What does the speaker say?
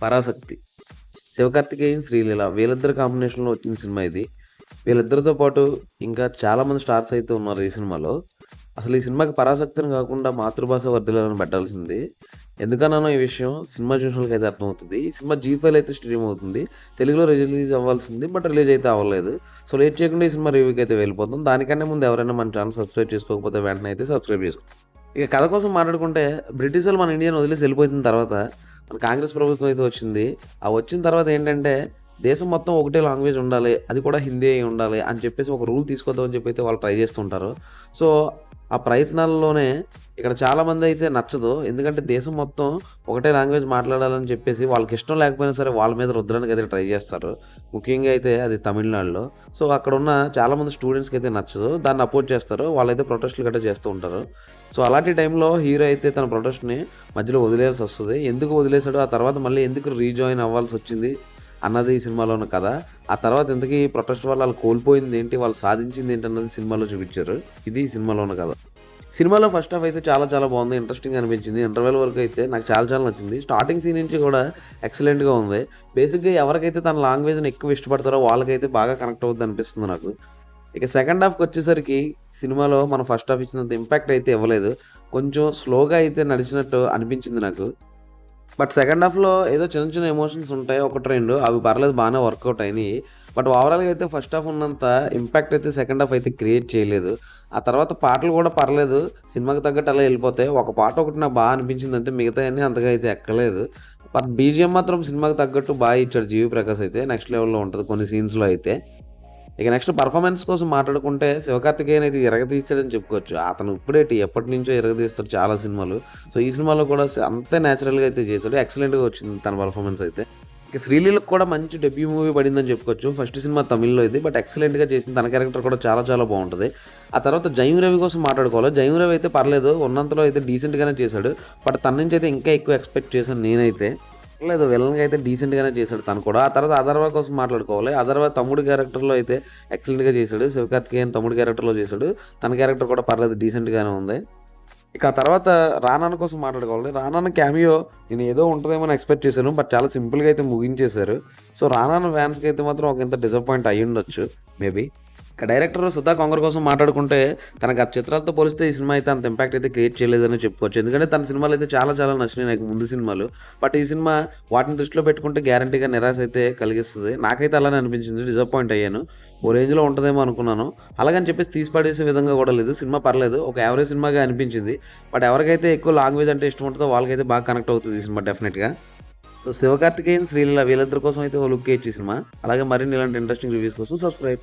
పరాశక్తి. శివకార్తికేయన్, శ్రీలీల వీళ్ళిద్దరి కాంబినేషన్‌లో వచ్చిన సినిమా ఇది. వీళ్ళిద్దరితో పాటు ఇంకా చాలామంది స్టార్స్ అయితే ఉన్నారు ఈ సినిమాలో. అసలు ఈ సినిమాకి పరాశక్తిని కాకుండా మాతృభాష వర్ధిల్లాలని పెట్టాల్సింది. ఎందుకన్నానో ఈ విషయం సినిమా చూసినోళ్ళకైతే అర్థమవుతది. ఈ సినిమా జీ5లో అయితే స్ట్రీమ్ అవుతుంది. తెలుగులో రిలీజ్ అవ్వాల్సింది. బట్ రిలీజ్ అయితే అవ్వలేదు. సో లేట్ చేయకుండా ఈ సినిమా రివ్యూకి అయితే వెళ్ళిపోతాం. దానికన్నా ముందు ఎవరైనా మన ఛానల్ సబ్స్క్రైబ్ చేసుకోకపోతే వెంటనే అయితే సబ్స్క్రైబ్ చేసుకోండి. ఇక కథ కోసం మాట్లాడుకుంటే బ్రిటిష్ వాళ్ళు మన ఇండియాని వదిలేసి వెళ్ళిపోయిన తర్వాత మన కాంగ్రెస్ ప్రభుత్వం అయితే వచ్చింది. ఆ వచ్చిన తర్వాత ఏంటంటే దేశం మొత్తం ఒకటే లాంగ్వేజ్ ఉండాలి, అది కూడా హిందీ అయి ఉండాలి అని చెప్పేసి ఒక రూల్ తీసుకొద్దామని చెప్పి అయితే వాళ్ళు ట్రై చేస్తుంటారు. సో ఆ ప్రయత్నాల్లోనే ఇక్కడ చాలామంది అయితే నచ్చదు. ఎందుకంటే దేశం మొత్తం ఒకటే లాంగ్వేజ్ మాట్లాడాలని చెప్పేసి వాళ్ళకి ఇష్టం లేకపోయినా సరే వాళ్ళ మీద రుద్దడానికి అయితే ట్రై చేస్తారు. ముఖ్యంగా అయితే అది తమిళనాడులో. సో అక్కడ ఉన్న చాలామంది స్టూడెంట్స్కి అయితే నచ్చదు. దాన్ని అపోజ్ చేస్తారు. వాళ్ళైతే ప్రొటెస్టులు గట్రా చేస్తూ ఉంటారు. సో అలాంటి టైంలో హీరో అయితే తన ప్రొటెస్ట్ని మధ్యలో వదిలేయాల్సి వస్తుంది. ఎందుకు వదిలేశాడు, ఆ తర్వాత మళ్ళీ ఎందుకు రీజాయిన్ అవ్వాల్సి వచ్చింది అన్నది ఈ సినిమాలో ఉన్న కథ. ఆ తర్వాత ఇంతకీ ప్రొటెస్ట్ వల్ల వాళ్ళు కోల్పోయింది ఏంటి, వాళ్ళు సాధించింది ఏంటి అన్నది సినిమాలో చూపించారు. ఇది ఈ సినిమాలో ఉన్న కథ. సినిమాలో ఫస్ట్ హాఫ్ అయితే చాలా చాలా బాగుంది, ఇంట్రెస్టింగ్ అనిపించింది. ఇంటర్వెల్ వరకు అయితే నాకు చాలా చాలా నచ్చింది. స్టార్టింగ్ సీన్ నుంచి కూడా ఎక్సలెంట్గా ఉంది. బేసిక్గా ఎవరికైతే తన లాంగ్వేజ్ని ఎక్కువ ఇష్టపడతారో వాళ్ళకైతే బాగా కనెక్ట్ అవుద్ది అనిపిస్తుంది నాకు. ఇక సెకండ్ హాఫ్కి వచ్చేసరికి సినిమాలో మనం ఫస్ట్ హాఫ్ ఇచ్చినంత ఇంపాక్ట్ అయితే ఇవ్వలేదు. కొంచెం స్లోగా అయితే నడిచినట్టు అనిపించింది నాకు. బట్ సెకండ్ హాఫ్‌లో ఏదో చిన్న చిన్న ఎమోషన్స్ ఉంటాయి. ఒకటి, 2 అవి పర్లేదు బానే వర్కౌట్ అయినియి. బట్ ఓవరాల్‌గా అయితే ఫస్ట్ హాఫ్ ఉన్నంత ఇంపాక్ట్ అయితే సెకండ్ హాఫ్ అయితే క్రియేట్ చేయలేదు. ఆ తర్వాత పాటలు కూడా పర్లేదు. సినిమాకి తగ్గట్టు అలా ఎళ్ళిపోతాయి. ఒక పాట ఒకటి నాకు అనిపించింది అంతే. మిగతాయన్నీ అంతగా అయితే ఎక్కలేదు. బట్ బీజీఎం మాత్రం సినిమాకి తగ్గట్టు ఇచ్చాడు 'జీవి ప్రకాష్' అయితే. నెక్స్ట్ లెవెల్‌లో ఉంటది కొన్ని సీన్స్‌లో అయితే. ఇక నెక్స్ట్ పర్ఫార్మెన్స్ కోసం మాట్లాడుకుంటే 'శివకార్తికేయన్' అయితే ఇరగదీసాడని చెప్పుకోవచ్చు. అతను ఇప్పుడేటి ఎప్పటినుంచో ఇరగదీస్తాడు చాలా సినిమాలు. సో ఈ సినిమాలో కూడా అంతే న్యాచురల్‌గా అయితే చేశాడు. ఎక్సలెంట్‌గా వచ్చింది తన పర్ఫార్మెన్స్ అయితే. ఇక 'శ్రీలీలకు' కూడా మంచి డెబ్యూ మూవీ పడిందని చెప్పుకోవచ్చు. ఫస్ట్ సినిమా తమిళ్‌లో ఇది. బట్ ఎక్సలెంట్‌గా చేసింది. తన క్యారెక్టర్ కూడా చాలా చాలా బాగుంటది. ఆ తర్వాత 'జయం రవి' కోసం మాట్లాడుకోవాలి. 'జయం రవి' అయితే పర్లేదు. ఉన్నంతలో అయితే డీసెంట్‌గానే చేశాడు. బట్ తన నుంచి అయితే ఇంకా ఎక్కువ ఎక్స్‌పెక్ట్ చేశాను నేనైతే. లేదు విలన్‌గా అయితే డీసెంట్‌గానే చేశాడు తను కూడా. ఆ తర్వాత అథర్వ కోసం మాట్లాడుకోవాలి. అథర్వ తమ్ముడు క్యారెక్టర్‌లో అయితే ఎక్సలెంట్‌గా చేశాడు. 'శివకార్తికేయన్' తమ్ముడు క్యారెక్టర్‌లో చేశాడు. తన క్యారెక్టర్ కూడా పర్లేదు డీసెంట్‌గానే ఉంది. ఇక ఆ తర్వాత 'రానాన్న' కోసం మాట్లాడుకోవాలి. 'రానాన్న' క్యామియో నేను ఏదో ఉంటదేమో అని ఎక్స్‌పెక్ట్ చేశాను. బట్ చాలా సింపుల్‌గా అయితే ముగించేశారు. సో 'రానాన్న' ఫ్యాన్స్‌కి అయితే మాత్రం ఒక ఇంత డిసప్పాయింట్ అయ్యుండొచ్చు మేబీ. ఇక డైరెక్టర్ 'సుధా కొంగర్' కోసం మాట్లాడుకుంటే తన గత చిత్రాలతో పోలిస్తే ఈ సినిమా అయితే అంత ఇంపాక్ట్ అయితే క్రియేట్ చేయలేదని చెప్పుకోవచ్చు. ఎందుకంటే తన సినిమాలు అయితే చాలా చాలా నచ్చినాయి నాకు ముందు సినిమాలు. బట్ ఈ సినిమా వాటిని దృష్టిలో పెట్టుకుంటే గ్యారంటీగా నిరాశ అయితే కలిగిస్తది. నాకైతే అలానే అనిపించింది. డిసప్పాయింట్ అయ్యాను. ఓ రేంజ్‌లో ఉంటదేమో అనుకున్నాను. అలాగని చెప్పేసి తీసి పడేసే విధంగా కూడా లేదు. సినిమా పర్లేదు. ఒక యావరేజ్ సినిమాగా అనిపించింది. బట్ ఎవరికైతే ఎక్కువ లాంగ్వేజ్ అంటే ఇష్టం ఉంటదో వాళ్ళకైతే బాగా కనెక్ట్ అవుతది ఈ సినిమా డెఫినెట్‌గా. సో 'శివకార్తికేయన్', 'శ్రీలీల' వీళ్ళిద్దరి కోసం అయితే ఓ లుక్ ఇచ్చి సినిమా. అలాగే మరిన్ని ఇలాంటి ఇంట్రెస్టింగ్ రివ్యూస్ కోసం సబ్స్క్రైబ్.